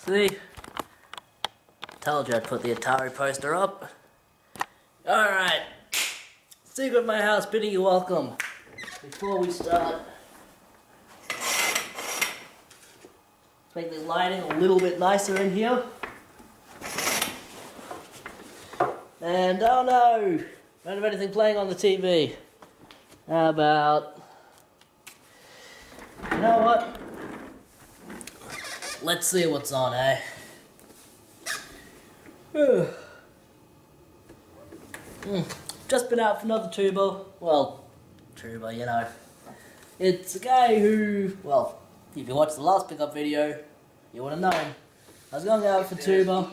See? Told you I'd put the Atari poster up. Alright. Secret of my house bidding you welcome. Before we start, let's make the lighting a little bit nicer in here. And oh no! Don't have anything playing on the TV. How about... You know what? Let's see what's on, eh? Just been out for another tuber. Well, tuber, you know. It's a guy who, well, if you watched the last pickup video, you would have known. I was going out for tuber,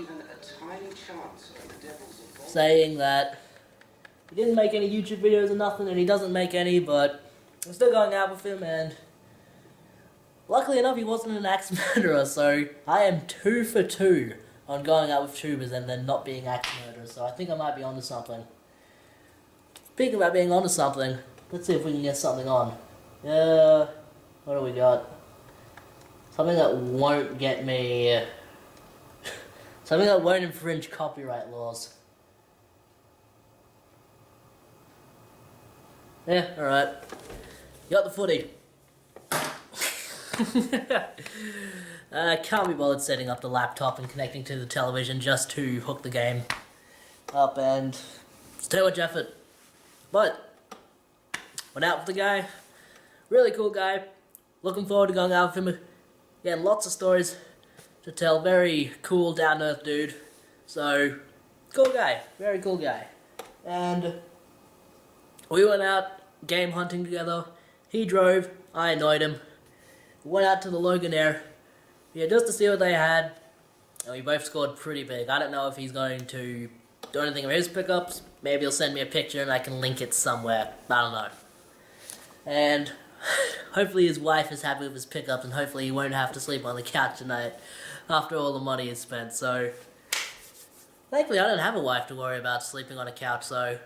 saying that he didn't make any YouTube videos or nothing, and he doesn't make any, but I'm still going out with him, and luckily enough, he wasn't an axe murderer, so I am 2 for 2 on going out with tubers and then not being axe murderers, so I think I might be onto something. Speaking about being onto something, let's see if we can get something on. What do we got? Something that won't get me... something that won't infringe copyright laws. Yeah, alright. You got the footy. I can't be bothered setting up the laptop and connecting to the television just to hook the game up, and it's too much effort. But went out with the guy, really cool guy. Looking forward to going out with him. Again, lots of stories to tell. Very cool, down-to-earth dude. So, cool guy, very cool guy. And we went out game hunting together. He drove, I annoyed him. We went out to the Logan area just to see what they had, and we both scored pretty big. I don't know if he's going to do anything with his pickups. Maybe he'll send me a picture and I can link it somewhere. I don't know. And hopefully his wife is happy with his pickups, and hopefully he won't have to sleep on the couch tonight after all the money is spent. So, thankfully I don't have a wife to worry about sleeping on a couch, so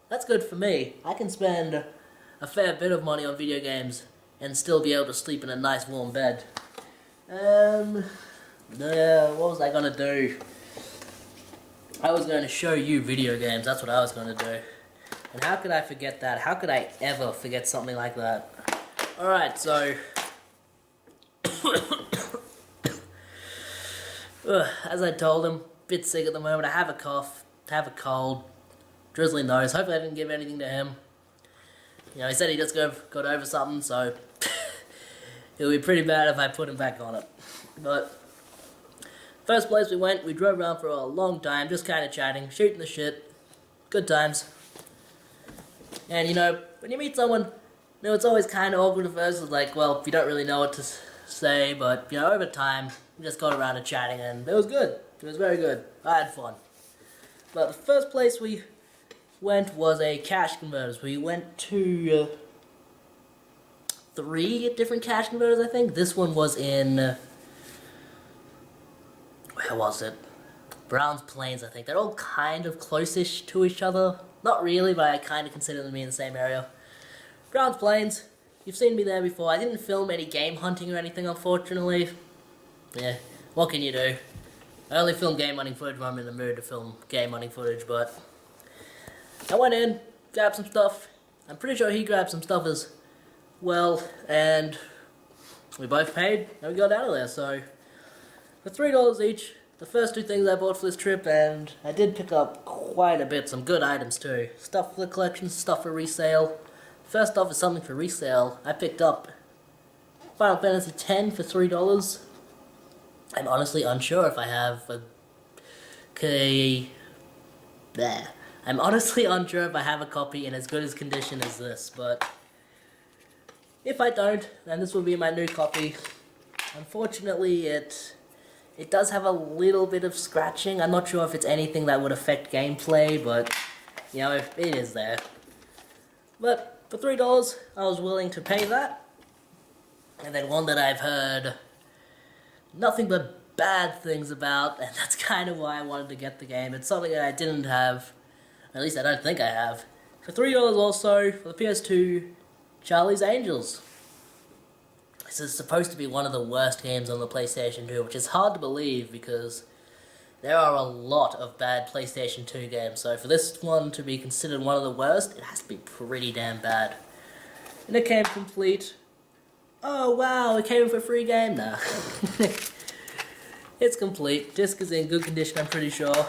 that's good for me. I can spend a fair bit of money on video games and still be able to sleep in a nice warm bed. What was I gonna do? I was going to show you video games, that's what I was gonna do. And how could I forget that? How could I ever forget something like that? Alright, so... as I told him, bit sick at the moment, I have a cough, have a cold, drizzly nose, hopefully I didn't give anything to him. You know, he said he just got over something, so it would be pretty bad if I put him back on it. But first place we went, we drove around for a long time, just kind of chatting, shooting the shit, good times. And you know, when you meet someone, you know, it's always kind of awkward at first. It's like, well, you don't really know what to say, but you know, over time, we just got around to chatting, and it was good. It was very good. I had fun. But the first place we went was a cash converters. We went to 3 different cash converters, I think. This one was in where was it? Browns Plains, I think. They're all kind of close-ish to each other. Not really, but I kind of consider them to be in the same area. Browns Plains. You've seen me there before. I didn't film any game hunting or anything, unfortunately. Yeah, what can you do? I only film game hunting footage when I'm in the mood to film game hunting footage, but I went in, grabbed some stuff. I'm pretty sure he grabbed some stuff as well, and we both paid, and we got out of there. So, for $3 each, the first 2 things I bought for this trip, and I did pick up quite a bit, some good items too. Stuff for the collection, stuff for resale. First off is something for resale. I picked up Final Fantasy X for $3. I'm honestly unsure if I have I'm honestly unsure if I have a copy in as good as condition as this, but if I don't, then this will be my new copy. Unfortunately, it does have a little bit of scratching. I'm not sure if it's anything that would affect gameplay, but you know, if it is there. But for $3, I was willing to pay that. And then one that I've heard nothing but bad things about, and that's kind of why I wanted to get the game. It's something that I didn't have, at least I don't think I have. For $3 also, for the PS2, Charlie's Angels. this is supposed to be one of the worst games on the PlayStation 2, which is hard to believe because there are a lot of bad PlayStation 2 games. So for this one to be considered one of the worst, it has to be pretty damn bad. And it came complete. Oh wow, it came for a free game? Nah. It's complete. Disc is in good condition, I'm pretty sure.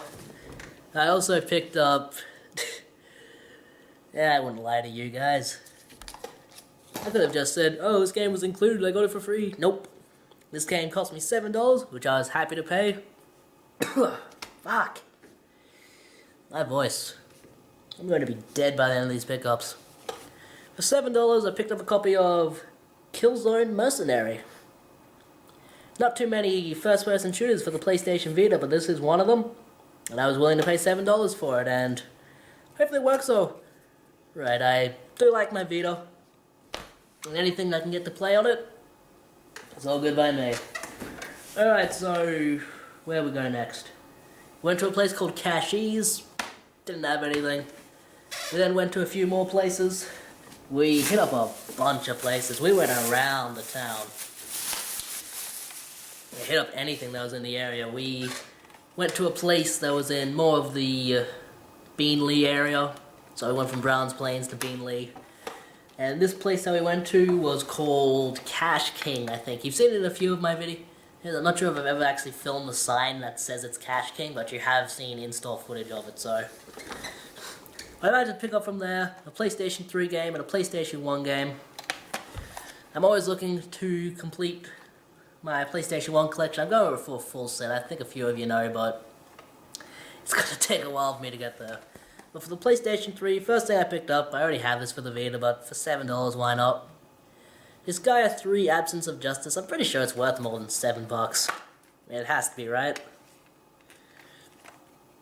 I also picked up... yeah, I wouldn't lie to you guys. I could have just said, oh, this game was included, I got it for free. Nope. This game cost me $7, which I was happy to pay. Fuck. My voice. I'm going to be dead by the end of these pickups. For $7, I picked up a copy of Killzone Mercenary. Not too many first-person shooters for the PlayStation Vita, but this is one of them. And I was willing to pay $7 for it, and hopefully it works so. Right, I do like my Vita. And anything I can get to play on it, it's all good by me. Alright, so where are we going next? Went to a place called Cashies. Didn't have anything. We then went to a few more places. We hit up a bunch of places. We went around the town. We hit up anything that was in the area. We went to a place that was in more of the Beanley area. So we went from Browns Plains to Beanley. And this place that we went to was called Cash King, I think. You've seen it in a few of my videos. I'm not sure if I've ever actually filmed the sign that says it's Cash King, but you have seen in-store footage of it, so... I might just pick up from there a PlayStation 3 game and a PlayStation 1 game. I'm always looking to complete my PlayStation 1 collection. I'm going for a full set. I think a few of you know, but it's going to take a while for me to get there. But for the PlayStation 3, first thing I picked up, I already have this for the Vita, but for $7, why not? This Gaia 3 Absence of Justice, I'm pretty sure it's worth more than $7. I mean, it has to be, right?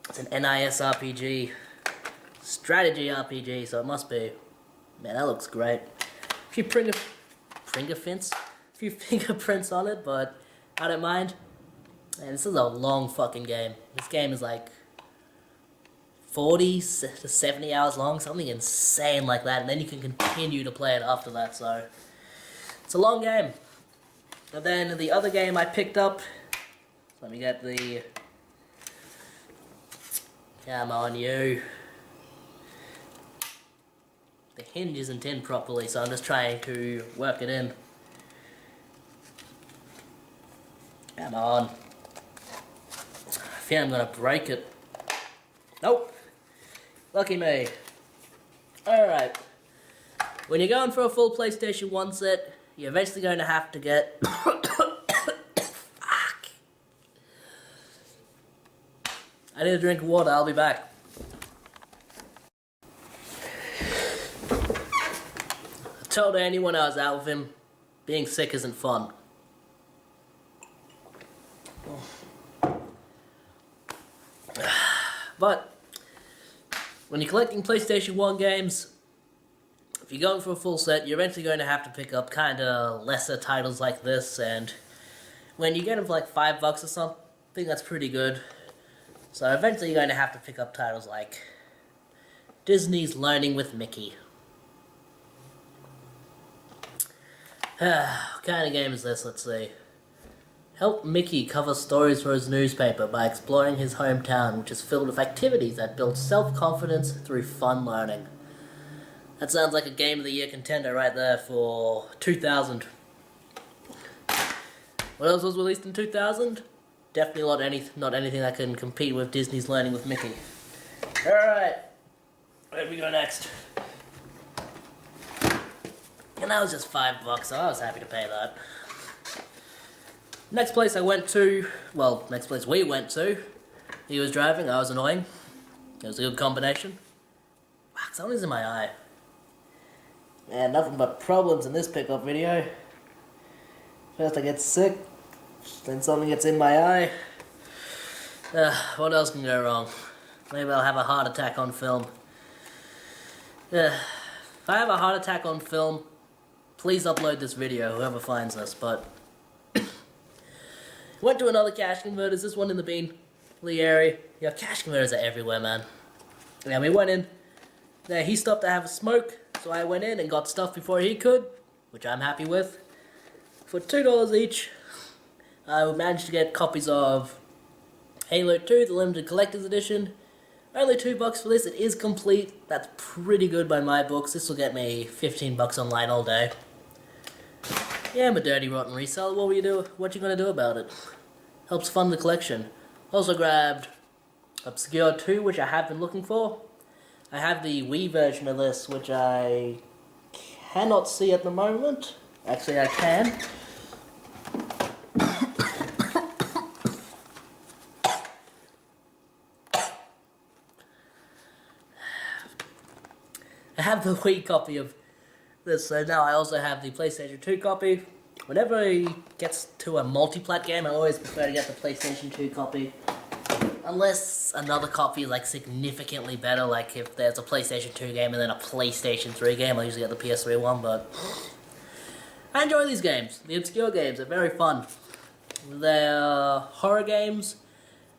It's an NIS RPG. Strategy RPG, so it must be. Man, that looks great. A few fingerprints on it, but I don't mind. And this is a long fucking game. This game is like 40 to 70 hours long, something insane like that, and then you can continue to play it after that, so it's a long game. And then the other game I picked up, let me get the, come on you. The hinge isn't in properly, so I'm just trying to work it in. Come on. I fear I'm gonna break it. Nope. Lucky me. Alright. When you're going for a full PlayStation 1 set, you're eventually going to have to get... Fuck. I need a drink of water, I'll be back. I told anyone I was out with him, being sick isn't fun. But when you're collecting PlayStation 1 games, if you're going for a full set, you're eventually going to have to pick up kind of lesser titles like this, and when you get them for like $5 or something, that's pretty good. So eventually you're going to have to pick up titles like Disney's Learning with Mickey. What kind of game is this? Let's see. Help Mickey cover stories for his newspaper by exploring his hometown, which is filled with activities that build self-confidence through fun learning. That sounds like a Game of the Year contender right there for 2000. What else was released in 2000? Definitely not anything that can compete with Disney's Learning with Mickey. Alright, where do we go next? And that was just $5, so I was happy to pay that. Next place I went to, well, next place we went to, he was driving, I was annoying. It was a good combination. Wow, something's in my eye. Man, nothing but problems in this pickup video. First I get sick, then something gets in my eye. What else can go wrong? Maybe I'll have a heart attack on film. If I have a heart attack on film, please upload this video, whoever finds this, but... Went to another cash converters, this one in the Beanley area. Yeah, cash converters are everywhere, man. Yeah, we went in there, he stopped to have a smoke, so I went in and got stuff before he could, which I'm happy with. for $2 each, I managed to get copies of Halo 2, the limited collector's edition. Only $2 for this. It is complete. That's pretty good by my books. This will get me 15 bucks online all day. Yeah, I'm a dirty, rotten reseller. What you gonna do about it? Helps fund the collection. Also grabbed Obscure 2, which I have been looking for. I have the Wii version of this, which I cannot see at the moment. Actually, I can. I have the Wii copy of this, so now I also have the PlayStation 2 copy. Whenever it gets to a multi-plat game, I always prefer to get the PlayStation 2 copy. Unless another copy is like significantly better, like if there's a PlayStation 2 game and then a PlayStation 3 game, I usually get the PS3 one, but I enjoy these games. The obscure games are very fun. They're horror games,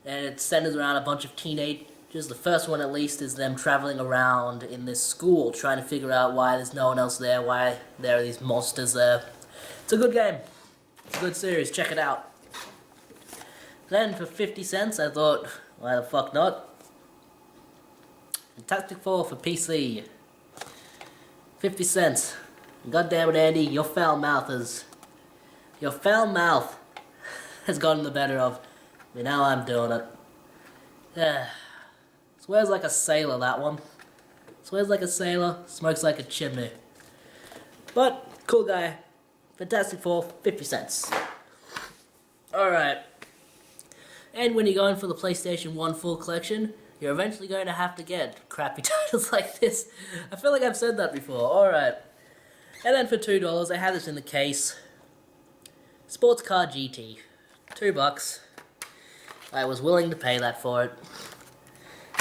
and it centers around a bunch of teenagers. The first one, at least, is them traveling around in this school, trying to figure out why there's no one else there, why there are these monsters there. It's a good game. It's a good series. Check it out. Then, for 50 cents, I thought, why the fuck not? Fantastic Four for PC. 50 cents. God damn it, Andy, your foul mouth has gotten the better of me. Now I'm doing it. Swears like a sailor, that one. Swears like a sailor, smokes like a chimney. But, cool guy. Fantastic Four, 50 cents. Alright. And when you're going for the PlayStation 1 full collection, you're eventually going to have to get crappy titles like this. I feel like I've said that before. Alright. And then for $2, I have this in the case. Sports Car GT. $2. I was willing to pay that for it.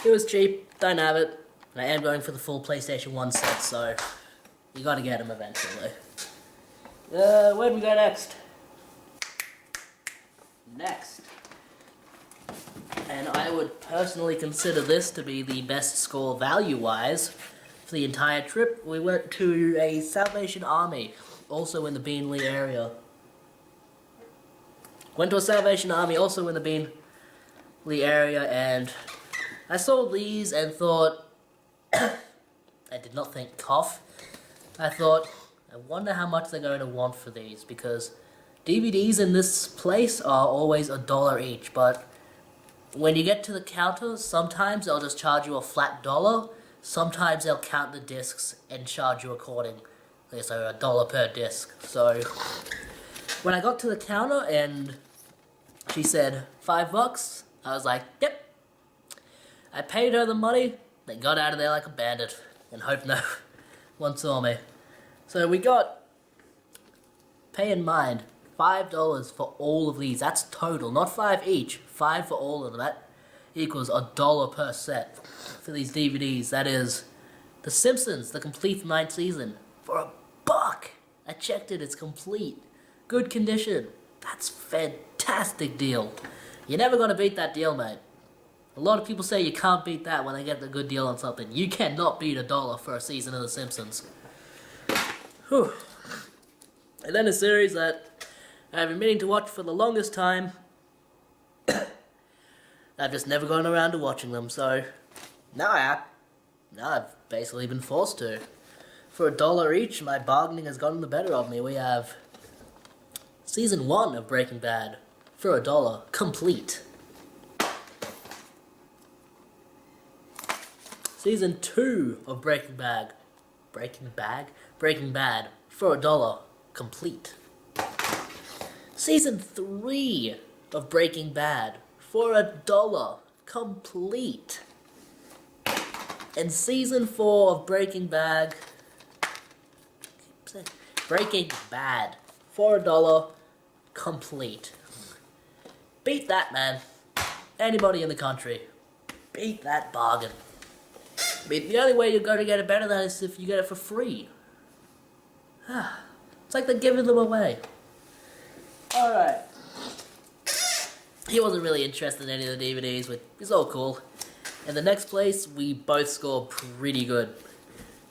It was cheap, don't have it, and I am going for the full PlayStation 1 set, so you gotta get them eventually. Where do we go next? And I would personally consider this to be the best score value-wise for the entire trip. We went to a Salvation Army, also in the Beanley area. Went to a Salvation Army, also in the Beanley area, and I saw these and thought, I did not think cough. I thought, I wonder how much they're going to want for these, because DVDs in this place are always $1 each, but when you get to the counter, sometimes they'll just charge you a flat $1, sometimes they'll count the discs and charge you accordingly, so $1 per disc. So when I got to the counter and she said $5, I was like, yep. I paid her the money, then got out of there like a bandit, and hoped no one saw me. So we got, pay in mind, $5 for all of these. That's total, not 5 each, 5 for all of them. That equals $1 per set for these DVDs. That is The Simpsons, the complete 9th season, for $1. I checked it, it's complete. Good condition. That's fantastic deal. You're never gonna beat that deal, mate. A lot of people say you can't beat that when they get the good deal on something. You cannot beat $1 for a season of The Simpsons. Whew. And then a series that I've been meaning to watch for the longest time. I've just never gone around to watching them, so now I've basically been forced to. For $1 each, my bargaining has gotten the better of me. We have Season 1 of Breaking Bad for $1, complete. Season 2 of Breaking Bad for $1, complete. Season 3 of Breaking Bad for $1, complete. And Season 4 of Breaking Bad for $1, complete. Beat that, man. Anybody in the country, beat that bargain. I mean, the only way you're going to get it better than that is if you get it for free. It's like they're giving them away. Alright. He wasn't really interested in any of the DVDs, but it's all cool. In the next place, we both scored pretty good.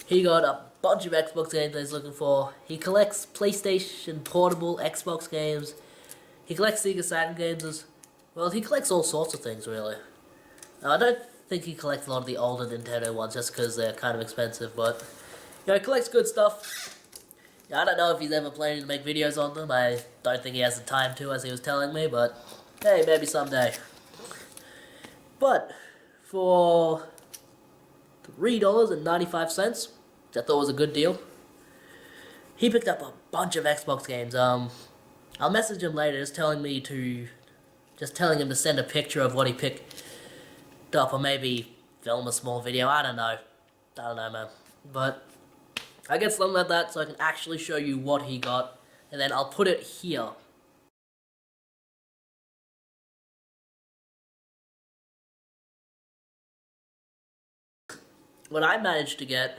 He got bunch of Xbox games that he's looking for. He collects PlayStation portable Xbox games. He collects Sega Saturn games as well. He collects all sorts of things, really. Now, I don't think he collects a lot of the older Nintendo ones just because they're kind of expensive, but he collects good stuff. I don't know if he's ever planning to make videos on them. I don't think he has the time to, as he was telling me, but hey, maybe someday. But for $3.95, which I thought was a good deal, he picked up a bunch of Xbox games. I'll message him later, just telling him to send a picture of what he picked up, or maybe film a small video. I don't know, man. But I get something like that so I can actually show you what he got, and then I'll put it here. What I managed to get,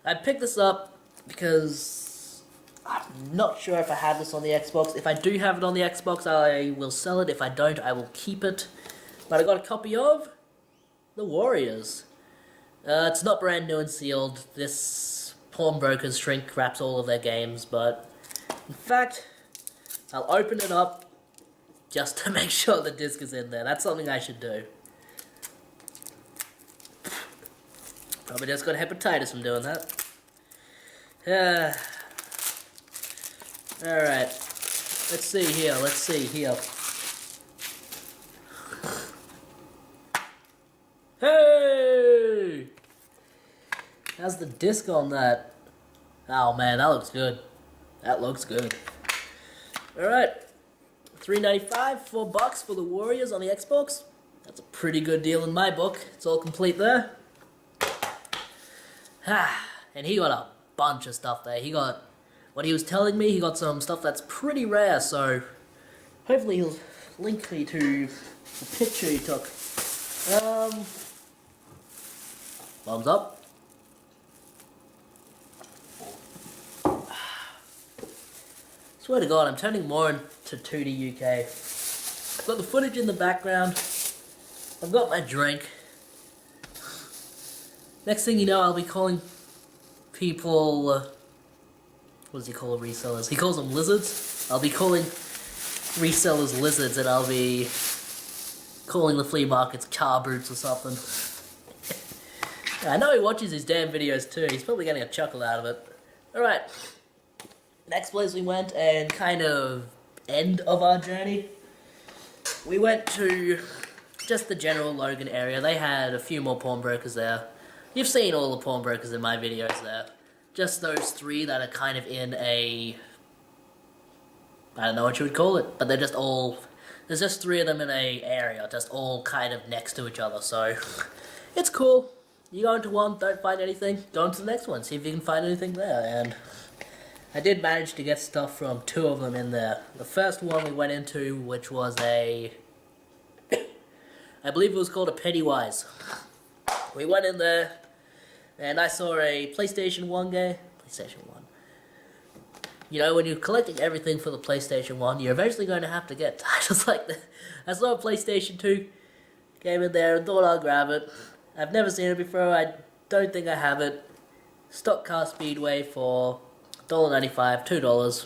I picked this up because I'm not sure if I have this on the Xbox. If I do have it on the Xbox, I will sell it. If I don't, I will keep it. But I got a copy of The Warriors. It's not brand new and sealed. This pawnbrokers shrink wraps all of their games, but in fact, I'll open it up just to make sure the disc is in there. That's something I should do. Probably just got hepatitis from doing that. Alright. Let's see here. Hey! How's the disc on that? Oh man, that looks good. Alright. $3.95, $4 for The Warriors on the Xbox. That's a pretty good deal in my book. It's all complete there. And he got a bunch of stuff there. He got, what he was telling me, he got some stuff that's pretty rare, so hopefully he'll link me to the picture he took. Thumbs up. Swear to God, I'm turning more into 2D UK. I've got the footage in the background. I've got my drink. Next thing you know, I'll be calling people, what does he call resellers? He calls them lizards. I'll be calling resellers lizards, and I'll be calling the flea markets car brutes or something. I know he watches his damn videos too. He's probably getting a chuckle out of it. Alright. Next place we went, and kind of end of our journey, we went to just the general Logan area. They had a few more pawnbrokers there. You've seen all the pawnbrokers in my videos there. Just those three that are kind of in a, I don't know what you would call it, but they're just all, there's just three of them in a area, just all kind of next to each other, so it's cool. You go into one, don't find anything, go into the next one, see if you can find anything there, and I did manage to get stuff from two of them in there. The first one we went into, which was a, I believe it was called a Pennywise. We went in there, and I saw a PlayStation 1 game. PlayStation 1. You know, when you're collecting everything for the PlayStation 1, you're eventually going to have to get titles like that. I saw a PlayStation 2, came in there and thought I'll grab it. I've never seen it before, I don't think I have it. Stock Car Speedway for $1.95, $2.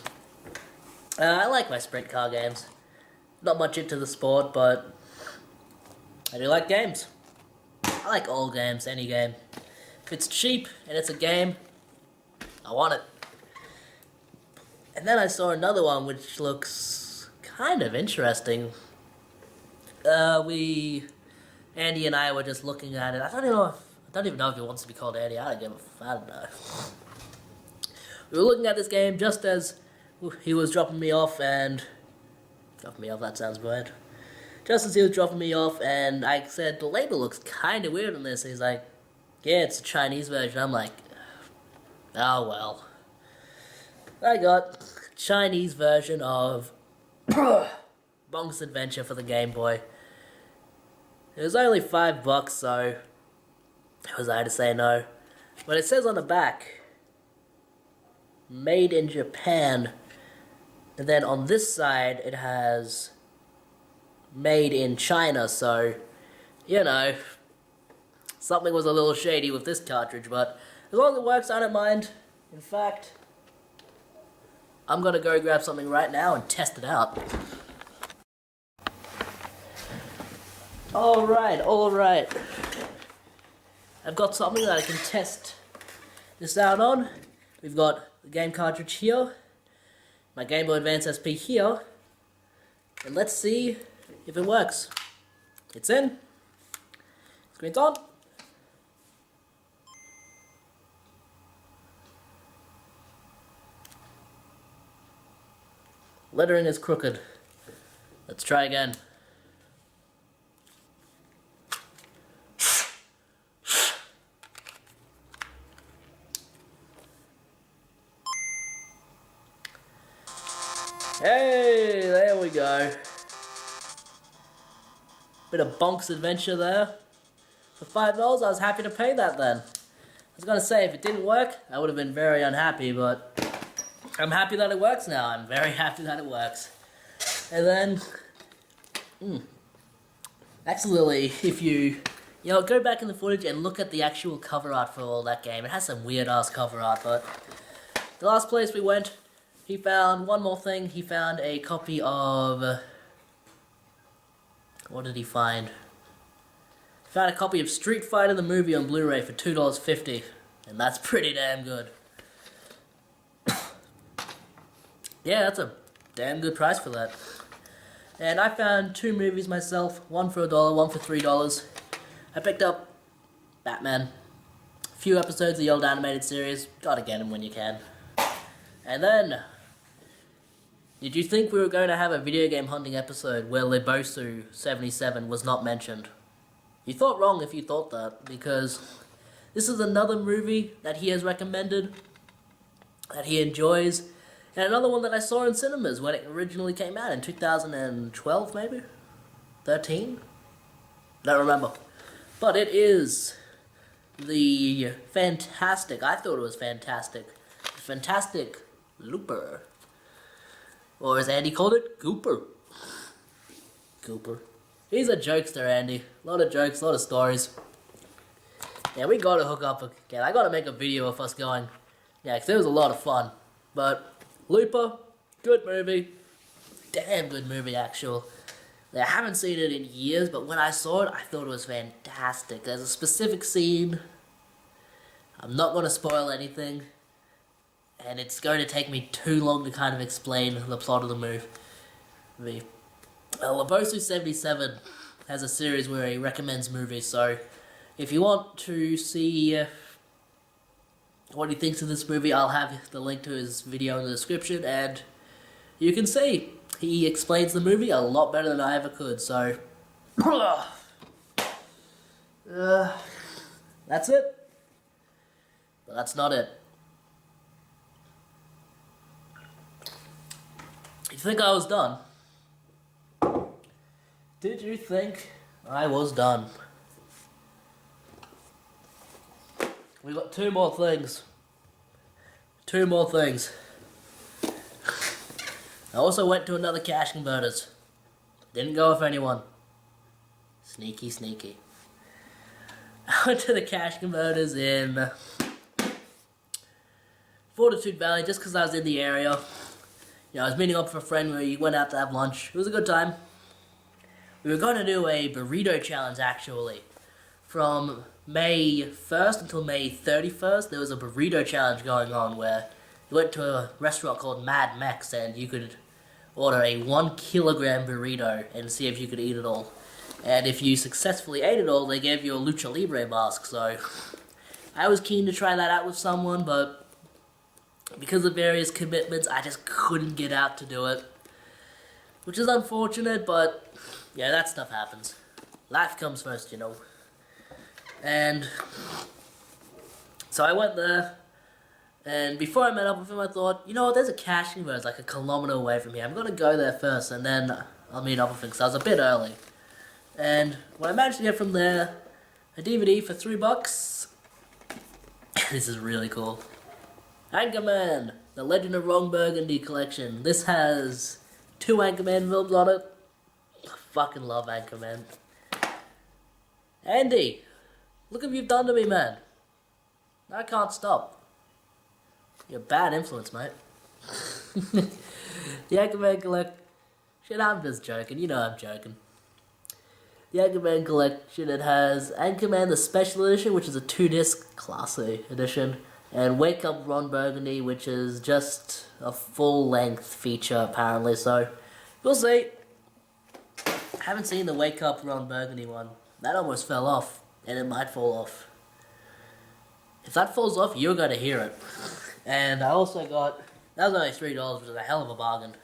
I like my sprint car games. Not much into the sport, but I do like games. I like all games, any game. If it's cheap and it's a game, I want it. And then I saw another one which looks kind of interesting. Andy and I were just looking at it. I don't even know if he wants to be called Andy. I don't know. We were looking at this game just as he was dropping me off, that sounds bad. Just as he was dropping me off, and I said, the label looks kind of weird on this. And he's like, yeah, it's a Chinese version. I'm like, oh well. I got Chinese version of Bonk's Adventure for the Game Boy. It was only $5, so it was hard to say no. But it says on the back, made in Japan. And then on this side, it has made in China, so, you know, something was a little shady with this cartridge, but as long as it works, I don't mind. In fact, I'm gonna go grab something right now and test it out. Alright. I've got something that I can test this out on. We've got the game cartridge here, my Game Boy Advance SP here, and let's see if it works. It's in. Screen's on. Lettering is crooked. Let's try again. Hey, there we go. Bit of Bonk's Adventure there. For $5, I was happy to pay that then. I was gonna say, if it didn't work, I would have been very unhappy, but I'm happy that it works now. I'm very happy that it works. And then, actually, if you go back in the footage and look at the actual cover art for all that game, it has some weird ass cover art, but the last place we went, he found one more thing. He found a copy of... What did he find? He found a copy of Street Fighter the movie on Blu-ray for $2.50. And that's pretty damn good. Yeah, that's a damn good price for that. And I found 2 movies myself. One for $1, one for $3. I picked up Batman. A few episodes of the old animated series. Gotta get them when you can. And then... Did you think we were going to have a video game hunting episode where Lebosu 77 was not mentioned? You thought wrong if you thought that, because this is another movie that he has recommended, that he enjoys, and another one that I saw in cinemas when it originally came out in 2012 maybe? 13? Don't remember. But it is the fantastic, I thought it was fantastic, Fantastic Looper. Or as Andy called it, Gooper. Gooper. He's a jokester, Andy. A lot of jokes, a lot of stories. Yeah, we gotta hook up again. I gotta make a video of us going. Yeah, because it was a lot of fun. But, Looper, good movie. Damn good movie, actual. I haven't seen it in years, but when I saw it, I thought it was fantastic. There's a specific scene. I'm not gonna spoil anything. And it's going to take me too long to kind of explain the plot of the movie. Lebosu 77 has a series where he recommends movies, so if you want to see what he thinks of this movie, I'll have the link to his video in the description, and you can see he explains the movie a lot better than I ever could, so that's it. But that's not it. You think I was done? Did you think I was done? We got 2 more things. 2 more things. I also went to another cash converters. Didn't go with anyone. Sneaky, sneaky. I went to the cash converters in Fortitude Valley just because I was in the area. I was meeting up with a friend where we went out to have lunch. It was a good time. We were going to do a burrito challenge, actually. From May 1st until May 31st, there was a burrito challenge going on where you went to a restaurant called Mad Mex and you could order a 1 kilogram burrito and see if you could eat it all. And if you successfully ate it all, they gave you a Lucha Libre mask. So I was keen to try that out with someone, but because of various commitments, I just couldn't get out to do it. Which is unfortunate, but yeah, that stuff happens. Life comes first, And so I went there, and before I met up with him, I thought, you know what, there's a cash converter, it's like a kilometer away from here. I'm gonna go there first, and then I'll meet up with him, because I was a bit early. And when I managed to get from there, a DVD for $3. This is really cool. Anchorman, The Legend of Ron Burgundy collection. This has 2 Anchorman films on it. I fucking love Anchorman. Andy, look what you've done to me, man. I can't stop. You're a bad influence, mate. The Anchorman Collection. Shit, I'm just joking. You know I'm joking. The Anchorman Collection, it has Anchorman the Special Edition, which is a 2-disc Class A edition, and Wake Up Ron Burgundy, which is just a full-length feature, apparently, so we'll see. Haven't seen the Wake Up Ron Burgundy one. That almost fell off, and it might fall off. If that falls off, you're going to hear it. And I also got, that was only $3, which is a hell of a bargain.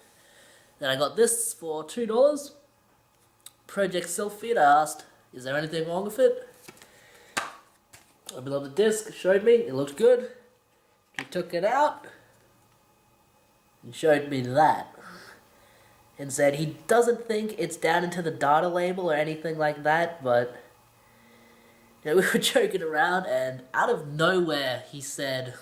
Then I got this for $2. Project Selfie, I asked, is there anything wrong with it? Opened up the disc, showed me, it looked good. He took it out and showed me that. And said he doesn't think it's down into the data label or anything like that, but you know, we were joking around, and out of nowhere he said,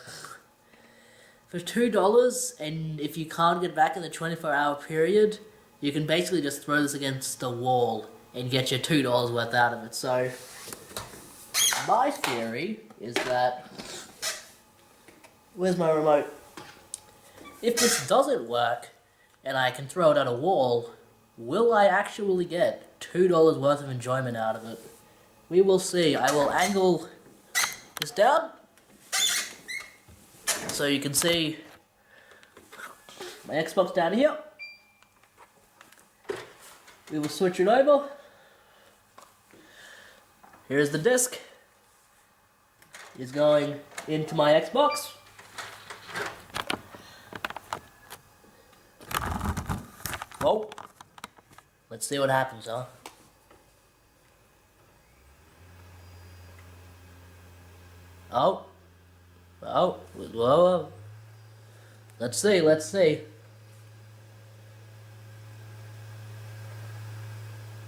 for $2, and if you can't get back in the 24-hour period, you can basically just throw this against the wall and get your $2 worth out of it. So, my theory is that, where's my remote? If this doesn't work, and I can throw it at a wall, will I actually get $2 worth of enjoyment out of it? We will see. I will angle this down, so you can see my Xbox down here. We will switch it over. Here's the disc. It's going into my Xbox. Oh, let's see what happens, huh? Oh, whoa. Let's see.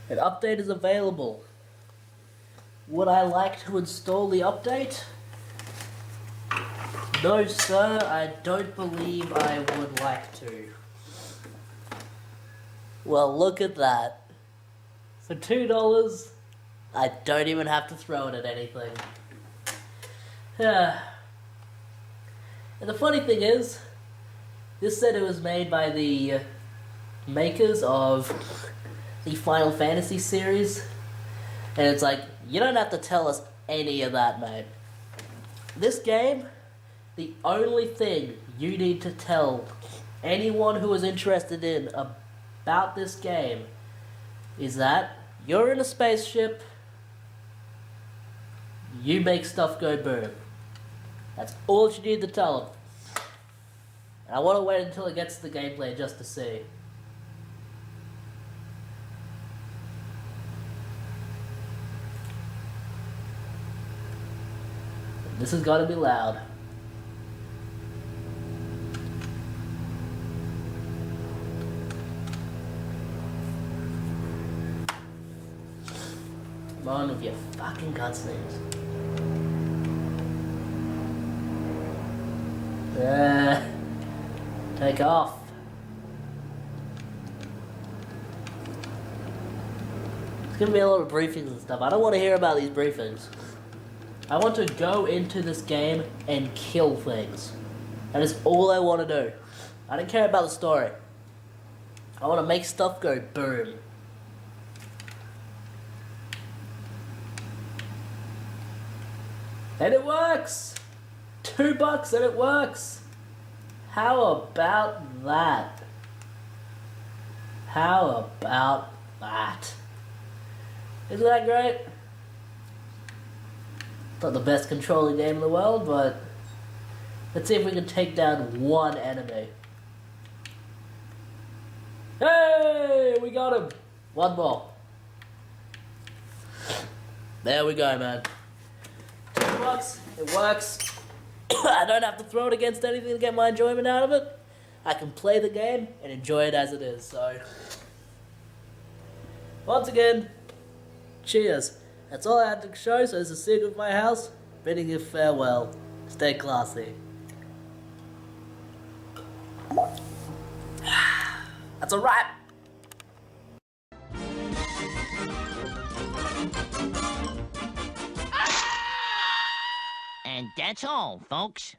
An update is available. Would I like to install the update? No, sir, I don't believe I would like to. Well, look at that. For $2, I don't even have to throw it at anything. And the funny thing is, this said it was made by the makers of the Final Fantasy series, and it's like, you don't have to tell us any of that, mate. This game, the only thing you need to tell anyone who is interested in about this game is that you're in a spaceship, you make stuff go boom. That's all you need to tell them. And I want to wait until it gets to the gameplay just to see. This has got to be loud. Come on with your fucking cutscenes. Take off. It's gonna be a lot of briefings and stuff. I don't want to hear about these briefings. I want to go into this game and kill things. That is all I want to do. I don't care about the story. I want to make stuff go boom. And it works! $2 and it works! How about that? How about that? Isn't that great? Not the best controlling game in the world, but let's see if we can take down one enemy. Hey! We got him! One more. There we go, man. $2, it works. I don't have to throw it against anything to get my enjoyment out of it. I can play the game and enjoy it as it is, so. Once again, cheers. That's all I had to show, so it's a secret of my house. Bidding you farewell. Stay classy. That's a wrap. And that's all, folks.